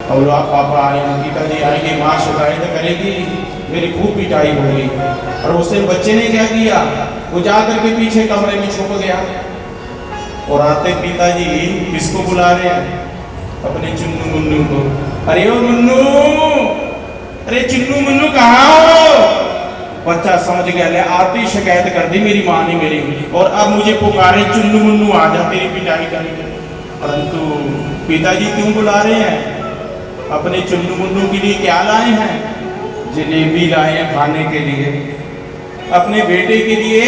और पापा आएंगे, पिताजी आएंगे, माँ शिकायत करेगी, मेरी खूब पिटाई होगी। और उसे बच्चे ने क्या किया, वो जा करके पीछे कमरे में छुप गया। और आते पिताजी किसको बुला रहे हैं, अपने चुन्नू मुन्नू को। अरे ओ मुन्नू, अरे चुन्नू मुन्नू कहाँ हो? बच्चा समझ गया, ले आती शिकायत कर दी मेरी माँ ने मेरी, और अब मुझे पुकारे चुन्नू मुन्नू आ जा तेरी पिटाई करेंगे। परंतु पिताजी क्यों बुला रहे हैं? अपने चुन्नू मुन्नू के लिए क्या लाए हैं? जलेबी लाए हैं खाने के लिए, अपने बेटे के लिए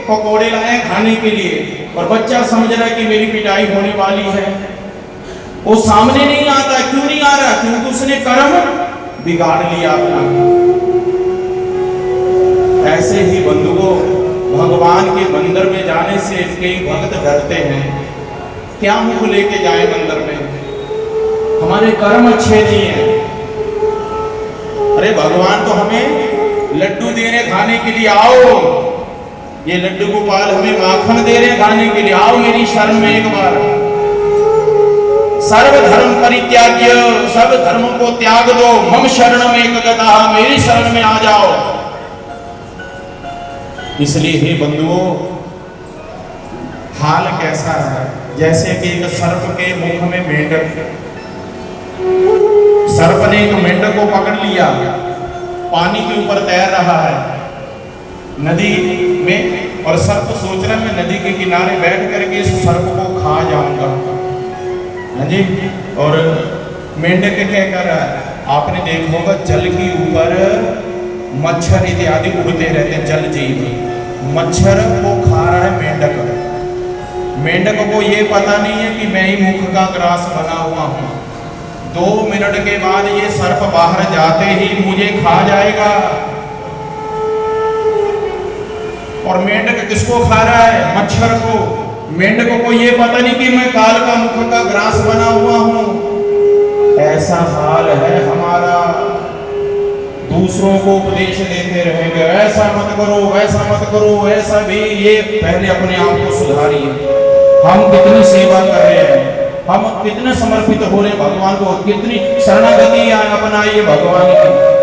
पकौड़े लाए हैं खाने के लिए। और बच्चा समझ रहा है कि मेरी पिटाई होने वाली है। वो सामने नहीं आता, क्यों नहीं आ रहा? क्योंकि उसने कर्म बिगाड़ लिया अपना। ऐसे ही बंधुओं, भगवान के मंदिर में जाने से कई भक्त डरते हैं, क्या मुंह लेके जाए मंदिर में, हमारे कर्म अच्छे नहीं है। अरे भगवान तो हमें लड्डू दे रहे खाने के लिए, आओ ये लड्डू गोपाल हमें माखन दे रहे खाने के लिए, आओ मेरी शरण में एक बार। सर्वधर्म परित्याज्य, सब धर्मों को त्याग दो, मम शरणम एकगतः, मेरी शरण में आ जाओ। इसलिए हे बंधुओं, हाल कैसा है, जैसे कि एक सर्प के मुख में मेंढक, सर्प ने एक मेंढक को पकड़ लिया, पानी के ऊपर तैर रहा है नदी में, और सर्प सोच रहा है मैं नदी के किनारे बैठ करके इस सर्प को खा जाऊंगा। हाँ जी। और मेंढक क्या कर रहा है, आपने देखा होगा जल के ऊपर मच्छर इत्यादि उड़ते रहते हैं, जल जीव, मच्छर को खा रहा है मेंढक। मेंढक को ये पता नहीं है कि मैं ही मुख का ग्रास बना हुआ हूँ। 2 मिनट के बाद ये सर्प बाहर जाते ही मुझे खा जाएगा। और मेंढक किसको खा रहा है? मच्छर को। मेंढक को ये पता नहीं कि मैं काल का मुख का ग्रास बना हुआ हूं। ऐसा हाल है हमारा। दूसरों को उपदेश देते रहेंगे, ऐसा मत करो, वैसा मत करो, ऐसा भी, ये पहले अपने आप को सुधारिए। हम कितनी सेवा कर रहे हैं, हम कितने समर्पित हो रहे हैं भगवान को, कितनी शरणागति अपनाइए भगवान की।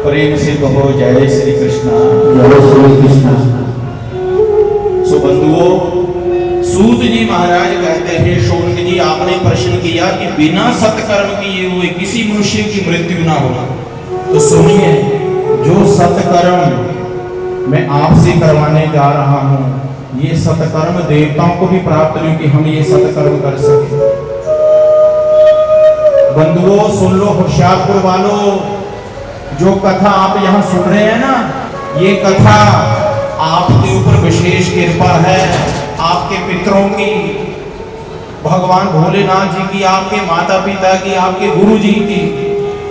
प्रेम से कहो जय श्री कृष्णा, जय श्री कृष्णा। सो बंधुओं, सूत जी महाराज कहते हैं, शौनक जी आपने प्रश्न किया कि बिना सत्कर्म किए हुए किसी मनुष्य की मृत्यु ना हो, तो सुनिए, जो सत्कर्म मैं आपसे करवाने जा रहा हूं, ये सत्कर्म देवताओं को भी प्राप्त नहीं कि हम ये सत्कर्म कर सके। बंधुओं सुन लो, होशियारपुर वालों, जो कथा आप यहाँ सुन रहे हैं ना, ये कथा आपके ऊपर विशेष कृपा है, आपके पितरों की, भगवान भोलेनाथ जी की, आपके माता पिता की, आपके गुरु जी की,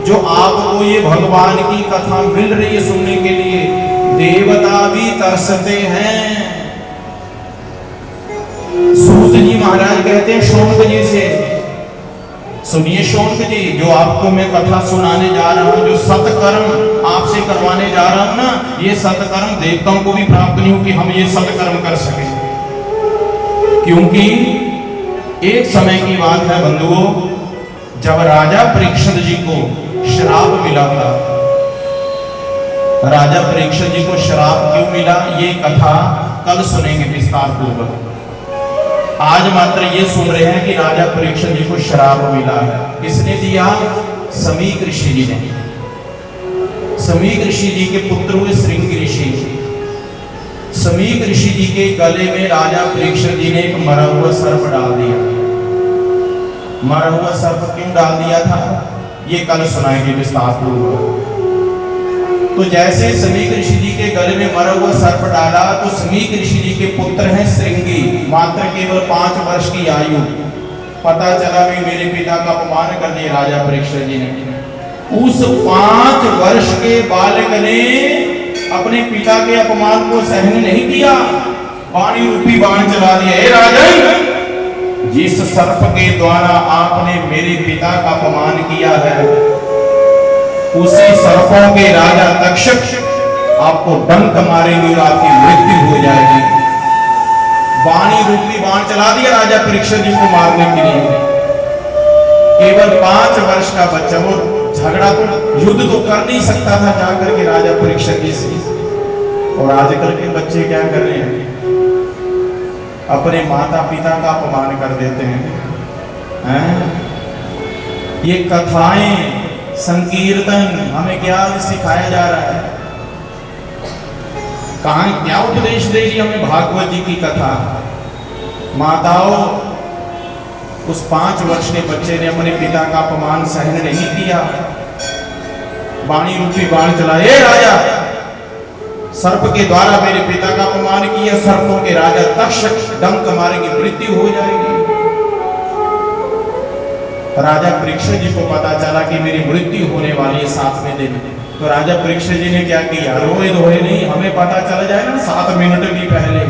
जो आपको ये भगवान की कथा मिल रही है सुनने के लिए। देवता भी तरसते हैं। सूत जी महाराज कहते हैं शौनक जी से, सुनिए शौनक जी, जो आपको मैं कथा सुनाने जा रहा हूं, जो सत्कर्म आपसे करवाने जा रहा हूं ना, ये सत्कर्म देवताओं को भी प्राप्त नहीं हो कि हम ये सत्कर्म कर सके। क्योंकि एक समय की बात है बंधुओं, जब राजा परीक्षित जी को श्राप मिला था। राजा परीक्षित जी को श्राप क्यों मिला, ये कथा कल सुनेंगे विस्तार पूर्वक। आज मात्र ये सुन रहे हैं कि राजा परीक्षित जी को श्राप मिला है। किसने दिया? समीक ऋषि जी ने। समीक ऋषि जी के पुत्र हुए श्रृंग ऋषि। समीक ऋषि जी के गले में राजा परीक्षित जी ने एक मरा हुआ सर्प डाल दिया। मरा हुआ सर्प क्यों डाल दिया था, ये कल सुनाएंगे विस्तार पूर्वक। तो जैसे समीक ऋषि जी के गले में मरा हुआ सर्प डाला, तो समीक ऋषि जी के पुत्र हैं श्रृंगी, मात्र केवल 5 वर्ष की आयु। पता चला भी मेरे पिता का अपमान कर दिया राजा परीक्षित जी ने। उस 5 वर्ष के बालक ने अपने पिता के अपमान को सहन नहीं किया, वाणी रूपी बाण चला दिया। हे राजन, जिस सर्प के द्वारा आपने मेरे पिता का अपमान किया है, उसी सर्पों के राजा तक्षक आपको डंक मारेंगे और आपकी मृत्यु हो जाएगी। वाणी रूपी बाण चला दिया राजा परीक्षित जी को मारने के लिए। केवल 5 वर्ष का बच्चा, वो झगड़ा तो युद्ध तो कर नहीं सकता था जाकर के राजा परीक्षित जी से। और आजकल के बच्चे क्या कर रहे हैं, अपने माता पिता का अपमान कर देते हैं। ये कथाएं, संकीर्तन हमें क्या सिखाया जा रहा है? कहां क्या उपदेश देगी हमें भागवत जी की कथा? माताओं, उस 5 वर्ष के बच्चे ने अपने पिता का अपमान सहन नहीं किया, वाणी रूपी बाण चला। हे राजा, सर्प के द्वारा मेरे पिता का अपमान किया, सर्पों के राजा तक्षक डंक मारेगी, मृत्यु हो जाएगी। राजा परीक्षित जी को पता चला कि मेरी मृत्यु होने वाली है 7वें दिन। तो राजा परीक्षित जी ने क्या किया? रोए धोए नहीं, हमें पता चल जाए ना 7 मिनट भी पहले,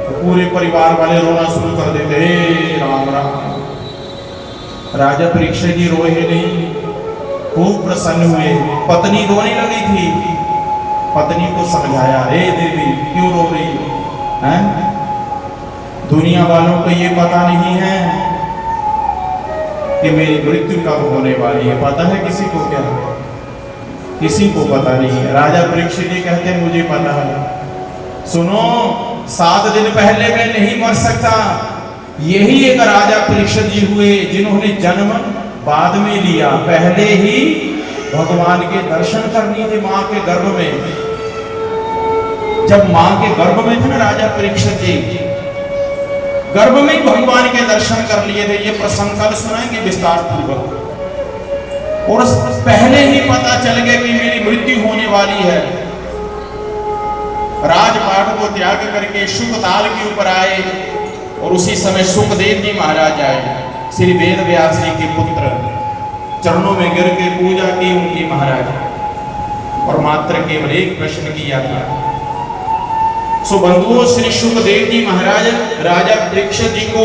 तो पूरे परिवार वाले रोना शुरू कर देते, हे राम राम। राजा परीक्षित जी रोए नहीं, खूब प्रसन्न हुए। पत्नी रोने लगी थी, पत्नी को समझाया, हे देवी क्यों रो रही हो? हैं? दुनिया वालों को ये पता नहीं है कि मेरी मृत्यु कब होने वाली है। पता है किसी को? क्या किसी को पता नहीं है। राजा परीक्षित जी कहते हैं, मुझे पता है। सुनो, 7 दिन पहले मैं नहीं मर सकता। यही एक राजा परीक्षित जी हुए जिन्होंने जन्म बाद में लिया, पहले ही भगवान के दर्शन कर लिए थे मां के गर्भ में। जब मां के गर्भ में थे ना राजा परीक्षित जी, गर्भ में भगवान के दर्शन कर लिए थे। ये प्रसंग कल सुनाएंगे विस्तार पूर्वक। और पहले ही पता चल गया कि मेरी मृत्यु होने वाली है। राजपाट को त्याग करके सुखताल के ऊपर आए, और उसी समय सुखदेव जी महाराज आए, श्री वेद व्यास जी के पुत्र, चरणों में गिर के पूजा की उनकी महाराज, और मात्र केवल एक प्रश्न किया था। सो बंधुओं, श्री सुखदेव जी महाराज राजा परीक्षित जी को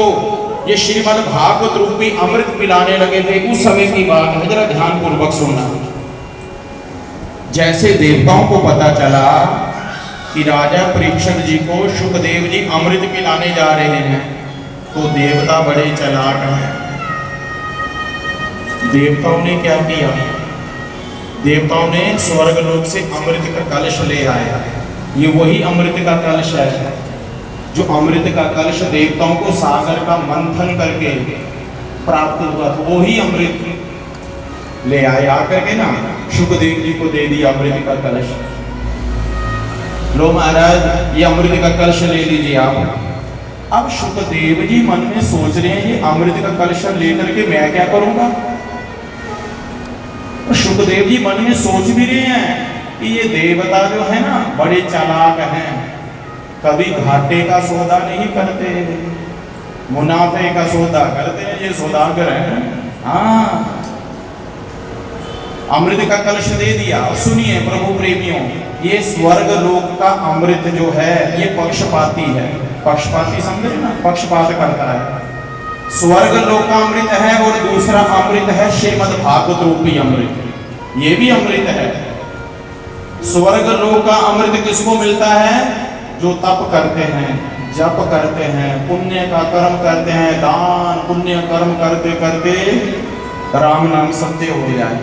ये श्रीमद् भागवत रूपी अमृत पिलाने लगे थे। उस समय की बात है, जरा ध्यान पूर्वक सुनना। जैसे देवताओं को पता चला कि राजा परीक्षित जी को सुखदेव जी अमृत पिलाने जा रहे हैं, तो देवता बड़े चालाक हैं। देवताओं ने क्या किया? देवताओं ने स्वर्ग लोक से अमृत का कलश ले आया। ये वही अमृत का कलश है जो अमृत का कलश देवताओं को सागर का मंथन करके प्राप्त हुआ, तो वही अमृत ले आए। आकर के ना सुखदेव जी को दे दिया अमृत का कलश। लो महाराज, ये अमृत का कलश ले लीजिए आप। अब सुखदेव जी मन में सोच रहे हैं, ये अमृत का कलश लेकर के मैं क्या करूंगा? सुखदेव जी मन में सोच भी रहे हैं कि ये देवता जो है ना बड़े चालाक हैं, कभी घाटे का सौदा नहीं करते, मुनाफे का सौदा करते हैं, ये सौदागर हैं। हाँ, अमृत का कलश दे दिया। सुनिए प्रभु प्रेमियों, ये स्वर्ग लोक का अमृत जो है ये पक्षपाती है। पक्षपाती समझे ना, पक्षपात करता है। स्वर्ग लोक का अमृत है और दूसरा अमृत है श्रीमद् भागवत रूपी अमृत, ये भी अमृत है। स्वर्ग लोक का अमृत किसको मिलता है? जो तप करते हैं, जप करते हैं, पुण्य का कर्म करते हैं, दान पुण्य कर्म करते करते राम नाम सत्य हो जाए,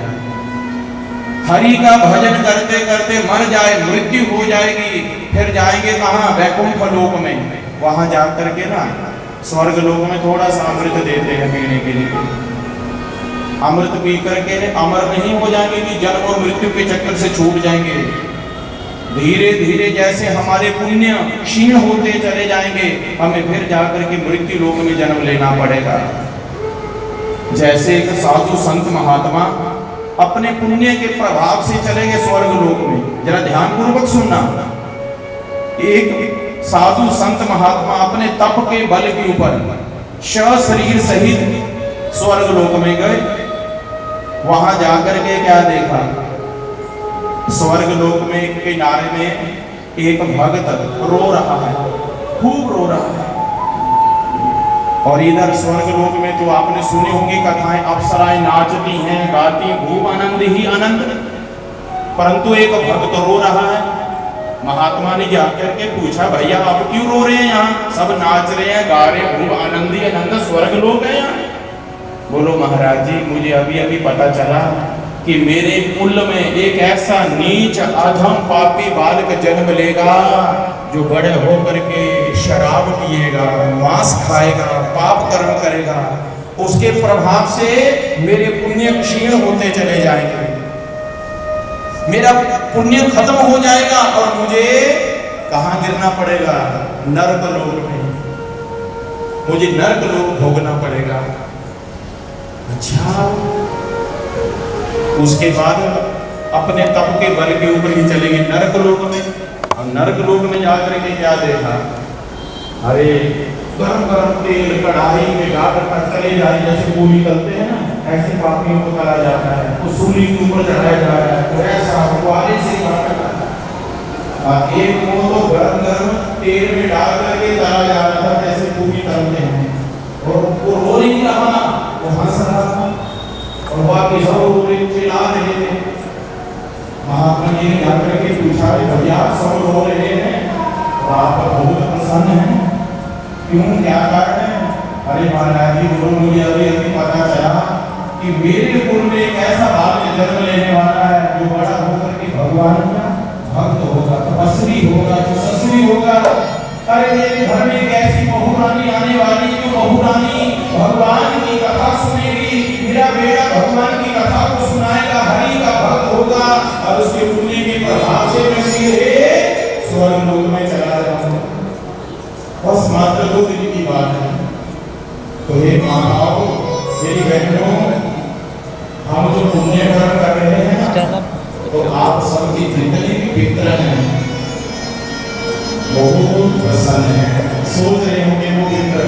हरि का भजन करते करते मर जाए, मृत्यु हो जाएगी, फिर जाएंगे कहाँ? वैकुंठ लोक में। वहां जाकर के ना स्वर्ग लोक में थोड़ा सा अमृत देते हैं पीने के लिए। अमृत पी करके अमर नहीं हो जाएंगे कि जन्म और मृत्यु के चक्कर से छूट जाएंगे। धीरे धीरे जैसे हमारे पुण्य क्षीण होते चले जाएंगे, हमें फिर जाकर के मृत्यु लोक में जन्म लेना पड़ेगा। जैसे एक साधु संत महात्मा अपने पुण्य के प्रभाव से चले गए स्वर्ग लोक में। जरा ध्यान पूर्वक सुनना। एक साधु संत महात्मा अपने तप के बल के ऊपर शरीर सहित स्वर्ग लोक में गए। वहां जाकर के क्या देखा? स्वर्ग लोक में एक किनारे में एक भक्त रो रहा है, खूब रो रहा है। और इधर स्वर्ग लोक में तो आपने सुनी होंगी कथाएं, अप्सराएं नाचती हैं, गाती, खूब आनंद ही आनंद। परंतु एक भक्त रो रहा है। महात्मा ने जाकर के पूछा, भैया आप क्यों रो रहे हैं? यहाँ सब नाच रहे हैं, गा रहे हैं, खूब आनंद ही आनंद, स्वर्ग लोक है यहाँ। बोलो महाराज जी, मुझे अभी अभी पता चला कि मेरे कुल में एक ऐसा नीच अधम पापी बालक जन्म लेगा जो बड़े होकर के शराब पिएगा, मांस खाएगा, पाप कर्म करेगा। उसके प्रभाव से मेरे पुण्य क्षीण होते चले जाएंगे, मेरा पुण्य खत्म हो जाएगा और मुझे कहाँ गिरना पड़ेगा? नरक लोक में, मुझे नरक लोक भोगना पड़ेगा। अच्छा, उसके बाद अपने तप के बल के ऊपर ही चलेंगे नरक लोक में। और नरक लोक में जाकर के क्या देखा? अरे गरम गरम तेल कढ़ाई में डालकर पर तले जा रही, जैसे पूरी तलते हैं ना, ऐसे पापियों को तला जाता है, तो सूली के ऊपर चढ़ाया जा रहा है, तो ऐसा फुवारे से काटा और एक मुंह तो गरम गरम तेल में डाल करके तला जा रहा था, जैसे पूरी तलते हैं। और वो रो नहीं रहा, वो हंस रहा था और बाकी सब चिल्ला रहे थे। महात्मा जी ने जाकर के पूछा, भैया सब रो रहे हैं और आप बहुत प्रसन्न हैं, क्यों, क्या कारण है? अरे महाराज जी, बोलो मुझे अभी अभी पता चला कि मेरे कुल में एक ऐसा बालक जन्म लेने वाला है जो बड़ा होकर के भगवान का भक्त होगा, तपस्वी होगा, यशस्वी होगा। अरे मेरे घर में एक ऐसी बहू रानी आने वाली जो बहू रानी भगवान की कथा सुनेगी, मेरा बेटा भगवान की कथा को सुनाएगा, हरि का भक्त होगा और उसके पुण्य के प्रभाव से मैं सीधे स्वर्ग लोक में चला जाऊंगा। बस मात्र 2 दिन की बात है। तो हे माताओं, मेरी बहनों, हम जो पुण्य कर्म कर रहे हैं तो आप सबकी जितने भी पितर हैं बहुत प्रसन्न है। सोच रहे होंगे वो पितर,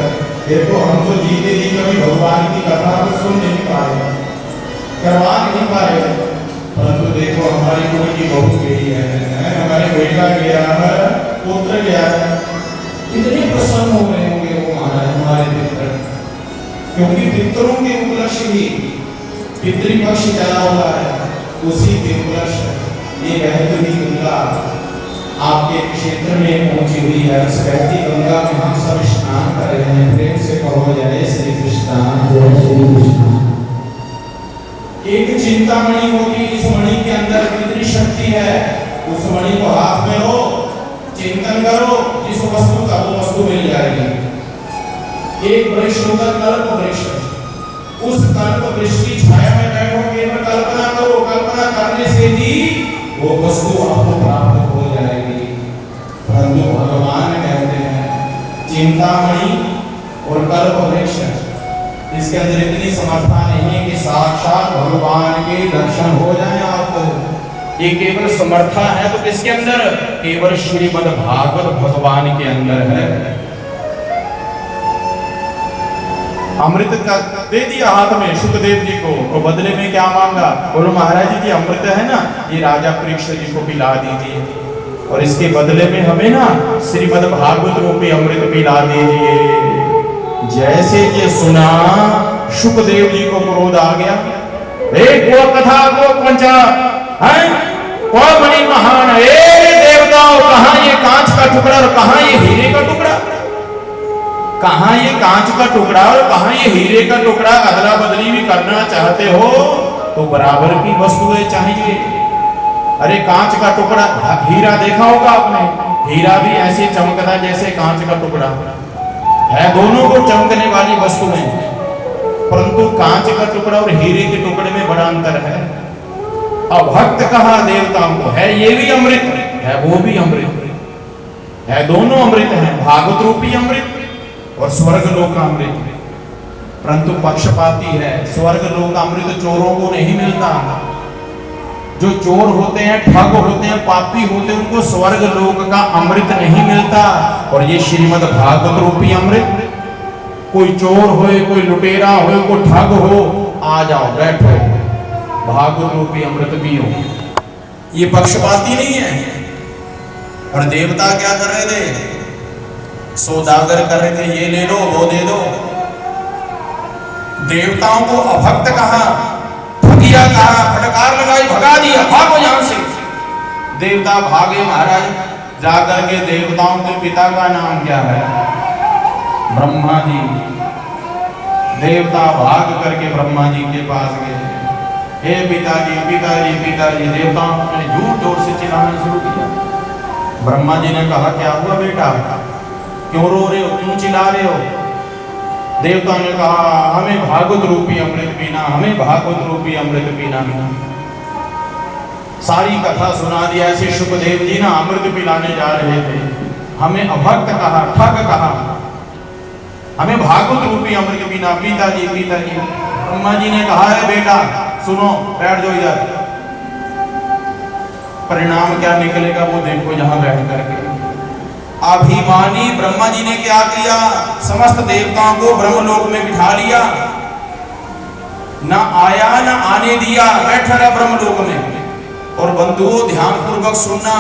देखो हम तो जीते जी कभी भगवान की कथा को सुन नहीं पाए, करवा नहीं पाए, परंतु देखो हमारी कुल की बहू गई है, हमारे बेटा गया है, पुत्र गया है, कितने प्रसन्न हो रहे होंगे वो महाराज हमारे पितर, क्योंकि पितरों के उपलक्ष्य ही पितृपक्ष चला हुआ है, उसी के उपलक्ष्य ये बहती हुई गंगा आपके क्षेत्र में पहुंची हुई है। उस बहती गंगा में हम सब स्नान कर रहे हैं। प्रेम से कहो जय श्री कृष्ण, जय श्री कृष्ण। एक चिंतामणि होगी, इस मणि के अंदर कितनी शक्ति है, उस मणि को हाथ में लो, चिंतन करो, जिस वस्तु का वो वस्तु मिल जाएगी। एक वृक्ष होगा कल्प वृक्ष, उस कल्प वृक्ष की छाया में बैठो, केवल कल्पना करो, कल्पना करने से ही वो वस्तु आपको प्राप्त हो जाएगी। परंतु भगवान कहते हैं चिंतामणि और कल्प वृक्ष, इसके अंदर इतनी समर्था नहीं है कि साक्षात भगवान के दर्शन हो जाए आपको। ये केवल समर्था है तो किसके अंदर? केवल श्रीमद् भागवत भगवान के अंदर है। अमृत का दे दिया हाथ में सुखदेव जी को, तो बदले में क्या मांगा? बोलो महाराज जी अमृत है ना, ये राजा परीक्षित जी को पिला दीजिए और इसके बदले में हमें ना श्रीमद् भागवत रूपी अमृत पिला दीजिए। जैसे ये सुना सुखदेव जी को क्रोध आ गया, एक वो कथा को पंचा है वो मणि महान, देवताओं कहाँ ये कांच का टुकड़ा और कहाँ ये हीरे का टुकड़ा, कहाँ ये कांच का टुकड़ा और कहाँ ये हीरे का टुकड़ा। अदला बदली भी करना चाहते हो तो बराबर की वस्तुएं चाहिए। अरे कांच का टुकड़ा, हीरा देखा होगा आपने, हीरा भी ऐसे चमकता जैसे कांच का टुकड़ा है, दोनों को चमकने वाली वस्तुएं, परंतु कांच का टुकड़ा और हीरे के टुकड़े में बड़ा अंतर है। अब भक्त कहा देवताओं को है, ये भी अमृत है, वो भी अमृत है, दोनों अमृत है, भागवत रूपी अमृत और स्वर्ग लोक का अमृत। परंतु पक्षपाती है, स्वर्ग लोक का अमृत चोरों को नहीं मिलता। जो चोर होते हैं, ठग होते हैं, पापी होते हैं, उनको स्वर्ग लोक का अमृत नहीं मिलता। और ये श्रीमद् भागवत रूपी अमृत, कोई चोर हो, कोई लुटेरा हो, कोई ठग हो, आ जाओ बैठो, भागवत रूपी अमृत पियो। ये पक्षपाती नहीं है। और देवता क्या कर रहे थे? सौदागर कर रहे थे, ये ले लो वो दे दो। देवताओं को अभक्त कहा, ठगिया कहा, फटकार लगाई, भगा दिया, भागो यहां से। देवता भागे महाराज, जाकर के देवताओं के पिता का नाम क्या है? ब्रह्मा जी। देवता भाग करके ब्रह्मा जी के पास गए। हे पिताजी पिताजी पिताजी। देवताओं ने जोर जोर से चिल्लाना शुरू किया। ब्रह्मा जी ने कहा क्या हुआ बेटा, क्यों रो रहे हो, क्यों चिल्ला रहे हो? देवता ने कहा हमें भागवत रूपी अमृत पीना, हमें भागवत रूपी अमृत पीना। सारी कथा सुना दिया। ऐसे शुकदेव जी ना अमृत पिलाने जा रहे थे, हमें अभक्त कहा, ठग कहा, हमें भागवत रूपी अमृत पीना। पिताजी पिताजी। ब्रह्मा जी ने कहा है बेटा सुनो, बैठ जाओ इधर। परिणाम क्या निकलेगा वो देखो यहां बैठ करके। अभिमानी ब्रह्मा जी ने क्या किया, समस्त देवताओं को ब्रह्मलोक में बिठा लिया, ना आया ना आने दिया, बैठा रहा ब्रह्मलोक में। और बंधुओं ध्यान पूर्वक सुनना,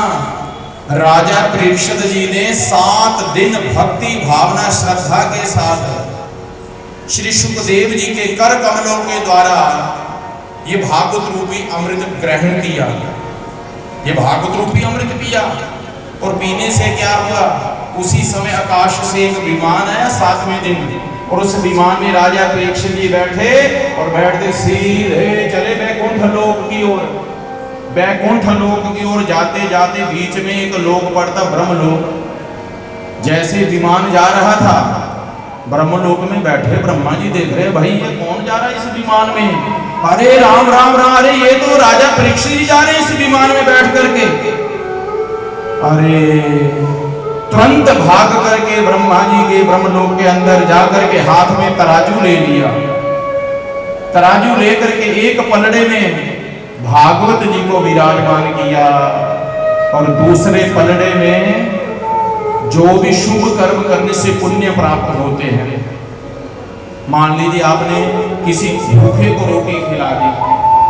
राजा परीक्षित जी ने 7 दिन भक्ति भावना श्रद्धा के साथ श्री सुखदेव जी के कर कमलों के द्वारा ये भागवत रूपी अमृत ग्रहण किया, ये भागवत रूपी अमृत पिया। और पीने से क्या हुआ, उसी समय आकाश से एक विमान आया 7वें दिन, और उस विमान में राजा परीक्षित जी बैठे, और बैठते सीधे चले वैकुंठ लोक की ओर। वैकुंठ लोक की ओर जाते जाते बीच में एक लोक पड़ता ब्रह्मलोक। जैसे विमान जा रहा था, ब्रह्मलोक में बैठे ब्रह्मा जी देख रहे भाई ये कौन जा रहा है इस विमान में, अरे राम राम राम, अरे ये तो राजा परीक्षित जी जा रहे हैं इस विमान में बैठ करके। अरे तुरंत भाग करके ब्रह्मा जी के ब्रह्मलोक के अंदर जाकर के हाथ में तराजू ले लिया। तराजू लेकर के एक पलड़े में भागवत जी को विराजमान किया, और दूसरे पलड़े में जो भी शुभ कर्म करने से पुण्य प्राप्त होते हैं। मान लीजिए आपने किसी भूखे को रोटी खिला दी,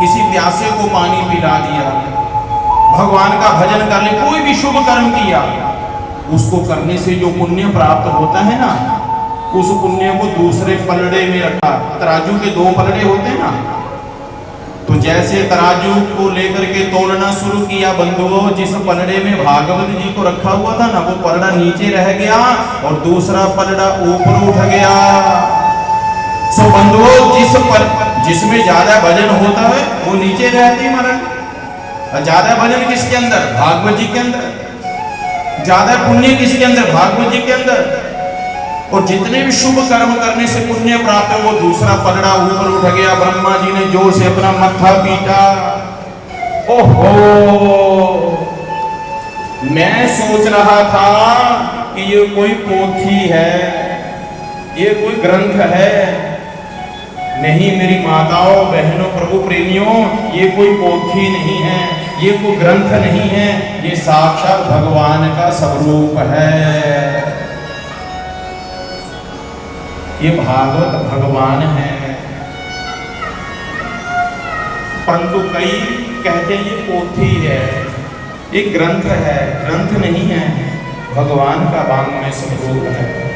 किसी प्यासे को पानी पिला दिया, भगवान का भजन कर ले, कोई भी शुभ कर्म किया, उसको करने से जो पुण्य प्राप्त होता है ना, उस पुण्य को दूसरे पलड़े में रखा। तराजू के 2 पलड़े होते हैं ना, तो जैसे तराजू को लेकर के तोलना शुरू किया बंधुओं, जिस पलड़े में भागवत जी को रखा हुआ था ना, वो पलड़ा नीचे रह गया और दूसरा पलड़ा ऊपर उठ गया। सो बंधुओं जिसमें ज्यादा वजन होता है वो नीचे रहती मरण, और ज्यादा वजन किसके अंदर, भागवत जी के अंदर। ज्यादा पुण्य किसके अंदर, भागवत जी के अंदर। और जितने भी शुभ कर्म करने से पुण्य प्राप्त है वो दूसरा पलड़ा ऊपर उठ गया। ब्रह्मा जी ने जोर से अपना मत्था पीटा। ओहो, मैं सोच रहा था कि ये कोई पोथी है, ये कोई ग्रंथ है। नहीं मेरी माताओं बहनों प्रभु प्रेमियों, ये कोई पोथी नहीं है, ये कोई ग्रंथ नहीं है, ये साक्षात भगवान का स्वरूप है। ये भागवत भगवान है। परंतु कई कहते हैं ये पोथी है, ये ग्रंथ है। ग्रंथ नहीं है, भगवान का वांग्मय स्वरूप है।